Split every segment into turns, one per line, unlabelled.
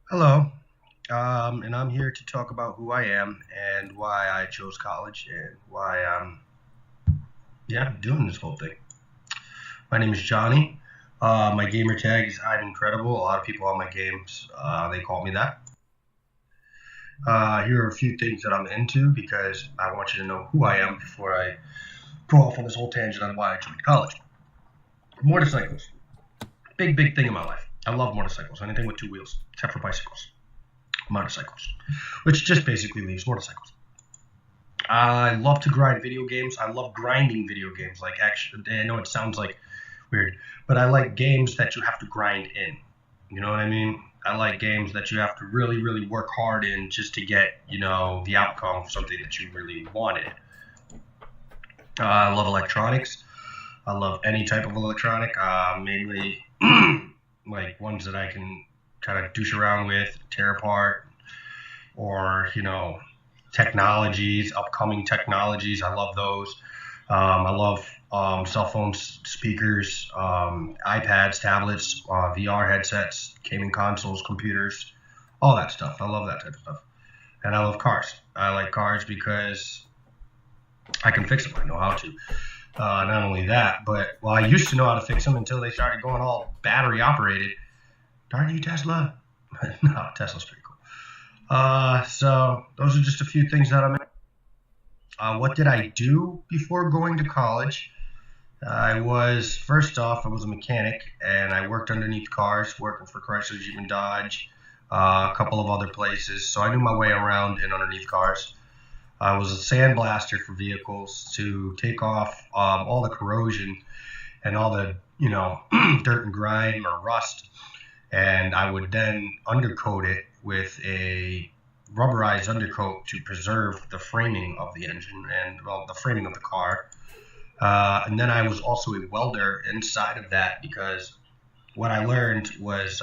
Hello, and I'm here to talk about who I am and why I chose college and why I'm doing this whole thing. My name is Johnny. My gamer tag is I'm Incredible. A lot of people on my games they call me that. Here are a few things that I'm into because I want you to know who I am before I go off on this whole tangent on why I joined college. Motorcycles, big thing in my life. I love motorcycles. Anything with two wheels, except for bicycles. Motorcycles, which just basically leaves motorcycles. I love to grind video games. I love grinding video games. Like, actually, I know it sounds like weird, but I like games that you have to grind in. You know what I mean? I like games that you have to really work hard in just to get, the outcome of something that you really wanted. I love electronics. I love any type of electronic, mainly like ones that I can kind of douche around with, tear apart, or, technologies, upcoming technologies. I love those. I love cell phones, speakers, iPads, tablets, VR headsets, gaming consoles, computers, all that stuff. I love that type of stuff. And I love cars. I like cars because I can fix them. I know how to. Not only that, but well, I used to know how to fix them until they started going all battery operated. Darn you, Tesla! No, Tesla's pretty cool. So those are just a few things that I'm. What did I do before going to college? I was first off, I was a mechanic, and I worked underneath cars, working for Chrysler, Jeep, and Dodge, a couple of other places. So I knew my way around and underneath cars. I was a sandblaster for vehicles to take off all the corrosion and all the dirt and grime or rust, and I would then undercoat it with a rubberized undercoat to preserve the framing of the engine and well the framing of the car. And then I was also a welder inside of that because what I learned was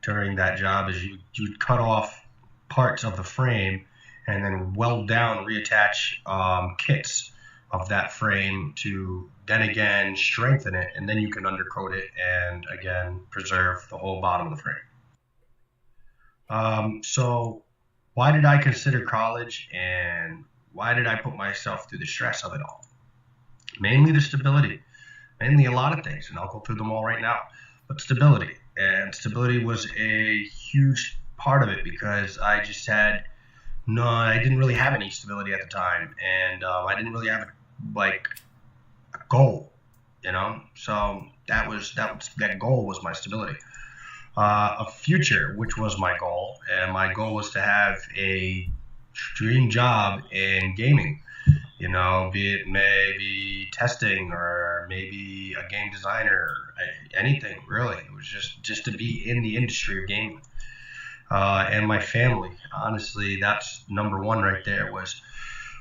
during that job is you'd cut off parts of the frame and then weld down, reattach kits of that frame to then again strengthen it, and then you can undercoat it and again preserve the whole bottom of the frame. So, why did I consider college and why did I put myself through the stress of it all? Mainly the stability, mainly a lot of things, and I'll go through them all right now. But stability, and stability was a huge part of it because I just had no, I didn't really have any stability at the time, and I didn't really have like a goal, So that goal was my stability. A future, which was my goal, and my goal was to have a dream job in gaming. Be it maybe testing or maybe a game designer, anything really. It was just to be in the industry of gaming. And my family, honestly, that's number one right there was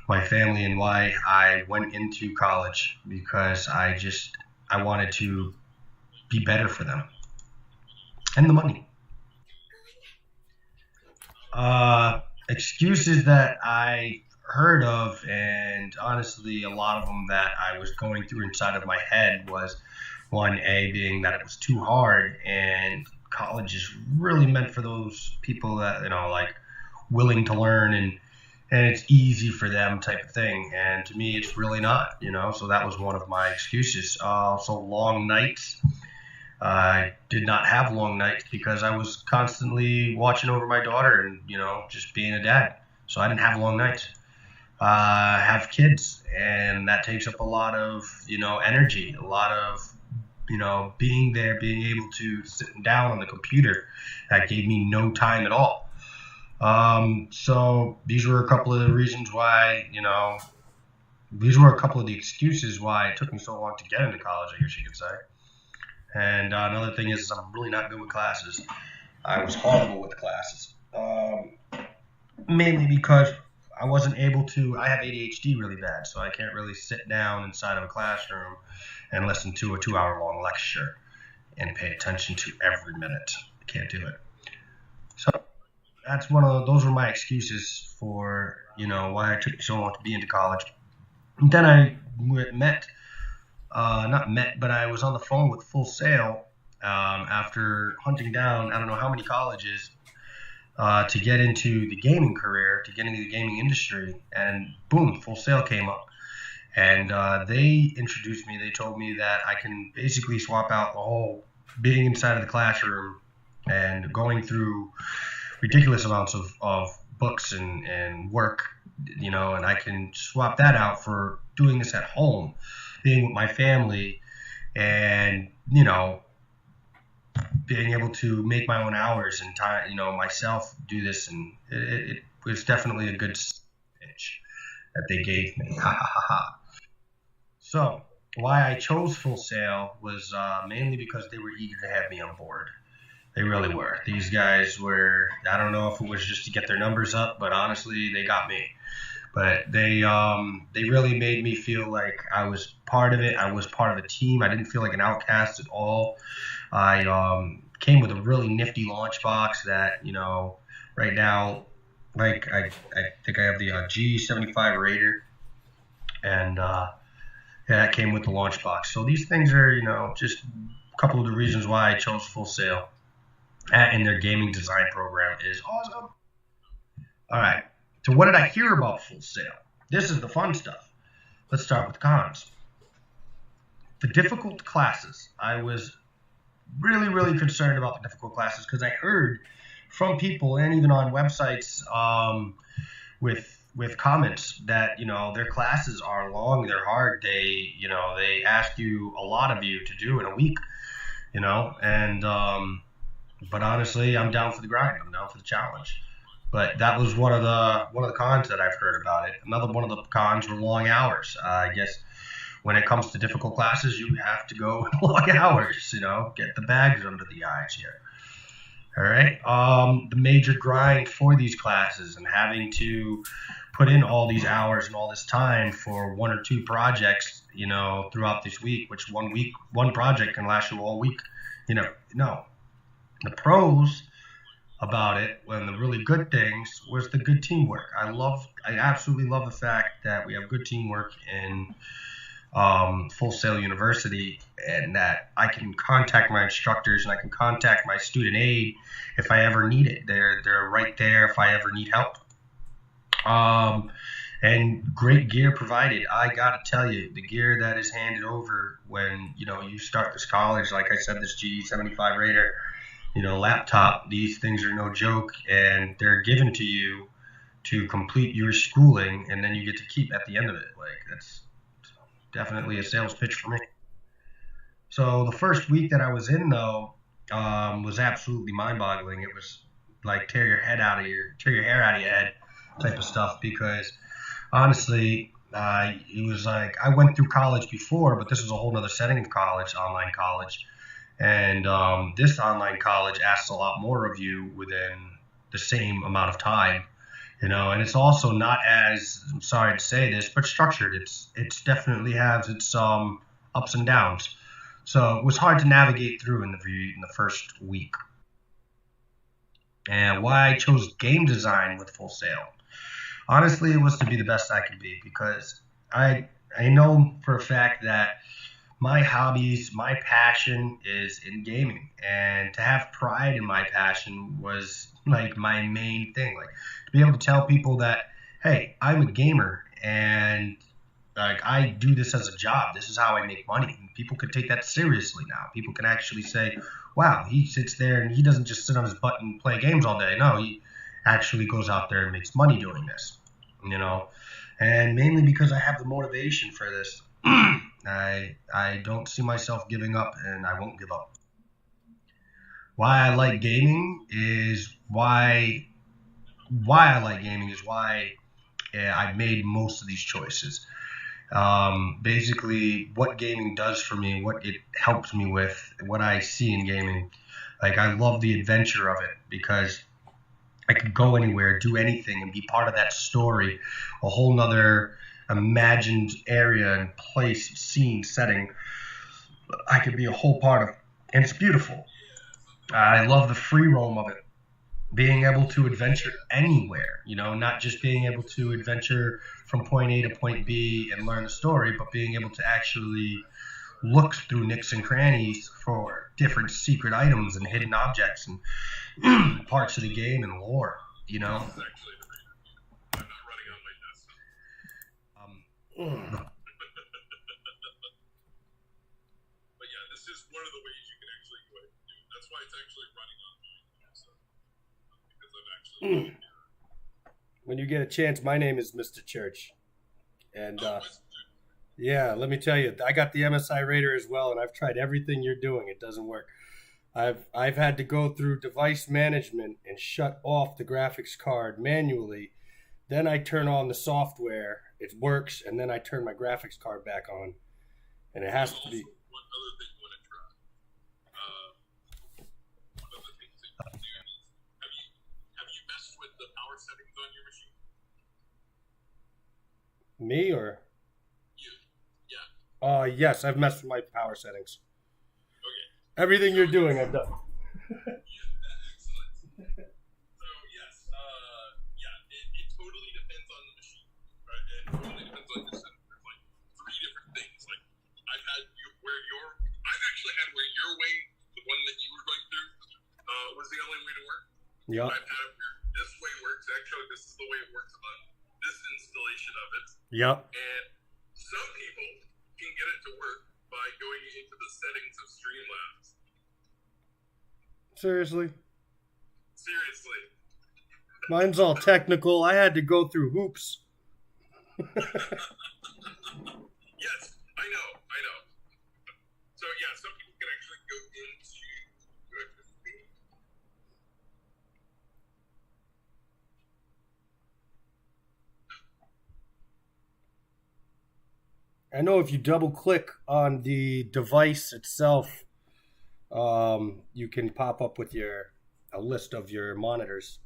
my family and why I went into college because I wanted to be better for them and the money. Excuses that I heard of, and honestly, a lot of them that I was going through inside of my head was one A being that it was too hard, and college is really meant for those people that like willing to learn and it's easy for them type of thing. And to me, it's really not. So that was one of my excuses. So long nights. I did not have long nights because I was constantly watching over my daughter and just being a dad. So I didn't have long nights. I have kids, and that takes up a lot of energy, a lot of being there, being able to sit down on the computer. That gave me no time at all. So these were a couple of the reasons why these were a couple of the excuses why it took me so long to get into college, I guess you could say. And another thing is I'm really not good with classes. I was horrible with classes, mainly because I wasn't able to. I have ADHD really bad, so I can't really sit down inside of a classroom and listen to a 2 hour long lecture and pay attention to every minute. I can't do it. So that's one of those were my excuses for why it took me so long to be into college. And then I met not met, but I was on the phone with Full Sail after hunting down I don't know how many colleges. to get into the gaming career, to get into the gaming industry, and boom, Full Sail came up. And they introduced me. They told me that I can basically swap out the whole being inside of the classroom and going through ridiculous amounts of books and work, and I can swap that out for doing this at home, being with my family, and being able to make my own hours and time, myself do this, and it was definitely a good pitch that they gave me. Ha ha ha ha. So why I chose Full Sail was mainly because they were eager to have me on board. They really were. These guys were, I don't know if it was just to get their numbers up, but honestly, they got me. But they really made me feel like I was part of it. I was part of the team. I didn't feel like an outcast at all. I came with a really nifty launch box that, right now, like I think I have the G75 Raider, and that came with the launch box. So these things are, just a couple of the reasons why I chose Full Sail. And their gaming design program is awesome. All right. So what did I hear about Full Sail? This is the fun stuff. Let's start with cons. The difficult classes. I was really, really concerned about the difficult classes because I heard from people and even on websites with comments that their classes are long, they're hard. They ask you a lot of you to do in a week, and but honestly, I'm down for the grind. I'm down for the challenge. But that was one of the cons that I've heard about it. Another one of the cons were long hours. I guess when it comes to difficult classes, you have to go long hours. Get the bags under the eyes here. All right. The major grind for these classes and having to put in all these hours and all this time for one or two projects, throughout this week, which one project can last you all week. No. The pros about it, and the really good things, was the good teamwork. I absolutely love the fact that we have good teamwork in Full Sail University, and that I can contact my instructors and I can contact my student aid if I ever need it. They're right there if I ever need help. And great gear provided. I gotta tell you, the gear that is handed over when you start this college, like I said, this G75 Raider, laptop, these things are no joke, and they're given to you to complete your schooling, and then you get to keep at the end of it. Like, that's definitely a sales pitch for me. So the first week that I was in, though, was absolutely mind-boggling. It was like tear your hair out of your head type of stuff, because honestly, it was like I went through college before, but this was a whole other setting of college, online college. And this online college asks a lot more of you within the same amount of time, and it's also not as, I'm sorry to say this, but structured. It's definitely has its ups and downs. So it was hard to navigate through in the first week. And why I chose game design with Full Sail. Honestly, it was to be the best I could be, because I know for a fact that my hobbies, my passion is in gaming, and to have pride in my passion was like my main thing. Like, to be able to tell people that, hey, I'm a gamer, and like I do this as a job. This is how I make money. And people could take that seriously now. People can actually say, wow, he sits there and he doesn't just sit on his butt and play games all day. No, he actually goes out there and makes money doing this, and mainly because I have the motivation for this. I don't see myself giving up, and I won't give up. Why I like gaming is why I made most of these choices. Basically, what gaming does for me, what it helps me with, what I see in gaming. Like, I love the adventure of it, because I could go anywhere, do anything, and be part of that story, a whole nother imagined area and place, scene, setting. I could be a whole part of, and it's beautiful. I love the free roam of it, being able to adventure anywhere, not just being able to adventure from point A to point B and learn the story, but being able to actually look through nooks and crannies for different secret items and hidden objects and parts of the game and lore. You know.
This is actually the reason. I'm not running on my desktop. But yeah, this is one of the ways you can actually go ahead and do it. That's why it's actually running on mine also. Because I've actually
When you get a chance, my name is Mr. Church. And
West-
yeah, let me tell you, I got the MSI Raider as well, and I've tried everything you're doing. It doesn't work. I've had to go through device management and shut off the graphics card manually. Then I turn on the software, it works, and then I turn my graphics card back on. And it has to be.
Also, one other thing you want to try. One of the things that you can do is have you messed with the power settings on your machine?
Me or?
You. Yeah.
Yes, I've messed with my power settings.
Okay.
Everything you're doing, I've done.
Yeah, excellent. So yes, it totally depends on the machine, right? It totally depends on your setting. There's like 3 different things. Like I've actually had where your way, the one that you were going through, was the only way to work.
Yeah.
I've had it where this way works. Actually, this is the way it works on this installation of it.
Yep.
And some people can get it to work by going into the settings of Streamlabs.
Seriously.
Seriously.
Mine's all technical. I had to go through hoops.
Yes, I know. So yeah, some people can actually go into
I know if you double click on the device itself, you can pop up with a list of your monitors.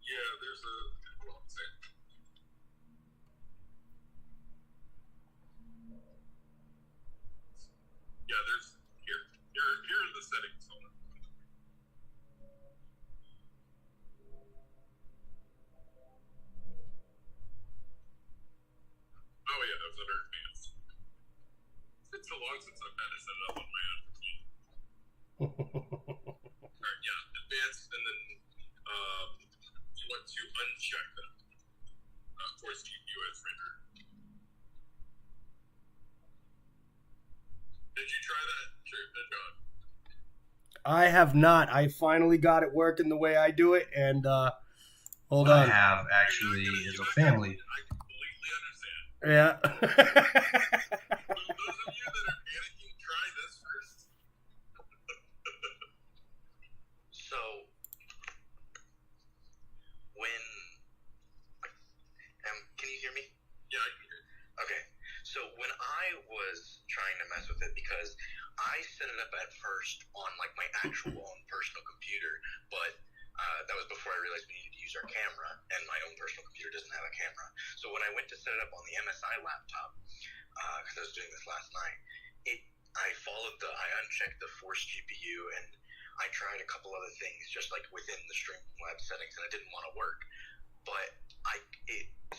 Yeah, there's a hold on a second. Yeah, there's here are the settings. Hold on. Oh yeah, that was under advanced. It's been so long since I've had to set it up on my own machine. Alright, yeah, advanced, and then you want to uncheck them. Force GPU as rendered. Did you try that? Sure, John.
I have not. I finally got it working the way I do it, and hold
I
on.
have actually as a family.
I completely understand.
Yeah.
For those of you that are panicking, try this first.
So, when can you hear me?
Yeah, I can hear you.
Okay. So when I was trying to mess with it, because I set it up at first on like my actual own personal computer, but that was before I realized we needed to use our camera, and my own personal computer doesn't have a camera. So when I went to set it up on the MSI laptop, because I was doing this last night, I unchecked the Force GPU, and I tried a couple other things just like within the Streamlabs settings, and it didn't want to work. But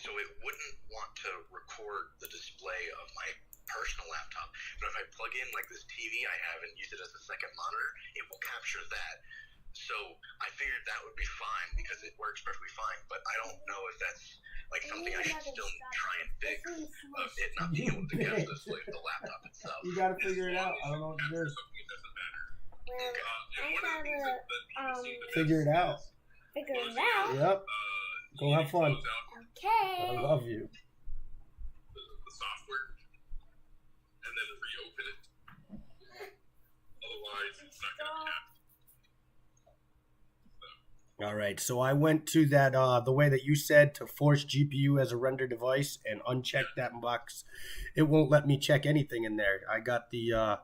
so it wouldn't want to record the display of my personal laptop. But if I plug in like this TV I have and use it as a second monitor, it will capture that. So I figured that would be fine because it works perfectly fine. But I don't know if that's like something I should still try and fix of it not being able to capture the display of the laptop itself.
You gotta figure it out. I don't know what to do.
Something it doesn't matter.
Well,
And one of the things that people seem to
Figure
miss
it out.
is
figure it
closing
out.
Yep. Go have fun.
close out
I
Okay.
love you.
the software and then reopen it. Otherwise, it's not going to happen.
All right, so I went to that the way that you said to force GPU as a render device and uncheck that box. It won't let me check anything in there. I got the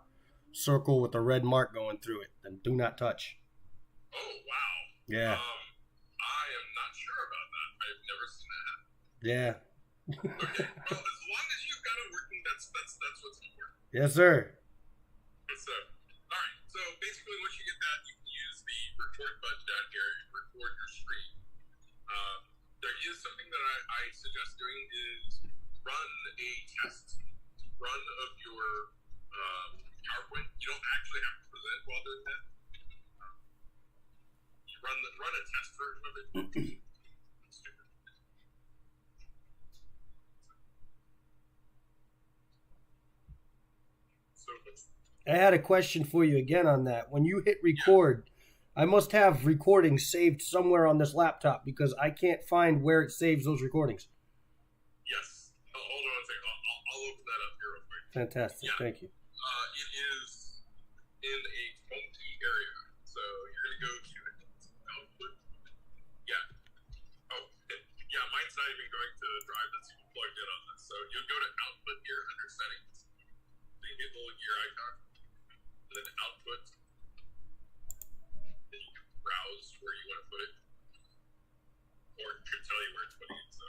circle with the red mark going through it. Then do not touch.
Oh, wow.
Yeah,
I am not sure about that. I've never seen that.
yeah,
Okay, well, as long as you've got it working, that's what's important.
yes, sir.
So, all right. So basically, once you get that, you can use the record button down here and record your screen. There is something that I suggest doing is run a test run of your PowerPoint. You don't actually have to present while doing that. You run a test version of it. It's stupid. So it's
I had a question for you again on that. When you hit record, I must have recordings saved somewhere on this laptop because I can't find where it saves those recordings.
yes. Hold on a second. I'll open that up here real quick.
Fantastic.
Yeah.
Thank you.
It is in a funky area. So you're gonna go to output. Yeah. Oh, yeah. Mine's not even going to the drive that's even plugged in on this. So you'll go to output here under settings. So you hit the little gear icon, and then output. Then you can browse where you want to put it, or it could tell you where it's putting it. So.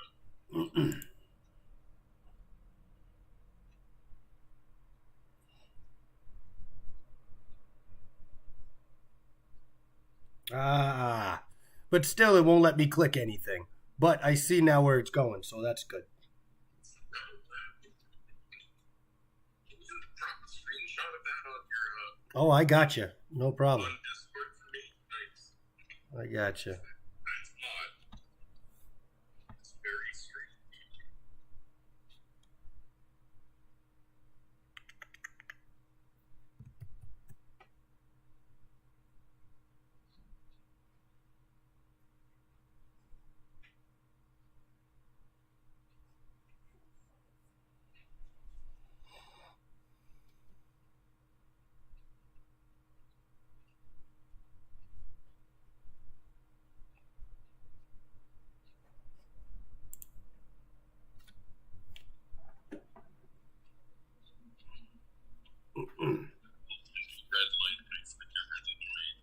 But still, it won't let me click anything. But I see now where it's going, so that's good.
Can you drop a screenshot of that on your
Oh, I gotcha. No problem.
on Discord for me? Thanks.
I gotcha.
That's odd. It's very strange. Red light makes the cameras annoying.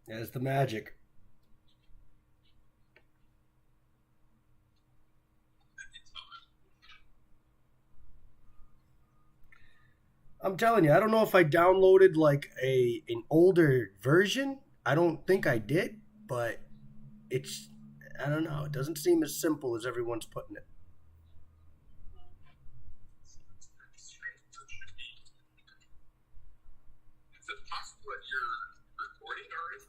There's the magic. I'm telling you, I don't know if I downloaded like an older version. I don't think I did, but I don't know. It doesn't seem as simple as everyone's putting it.
Is it possible that you're recording already?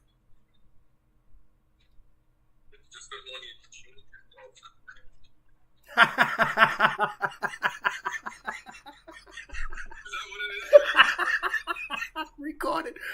It just doesn't want you to change it all the time.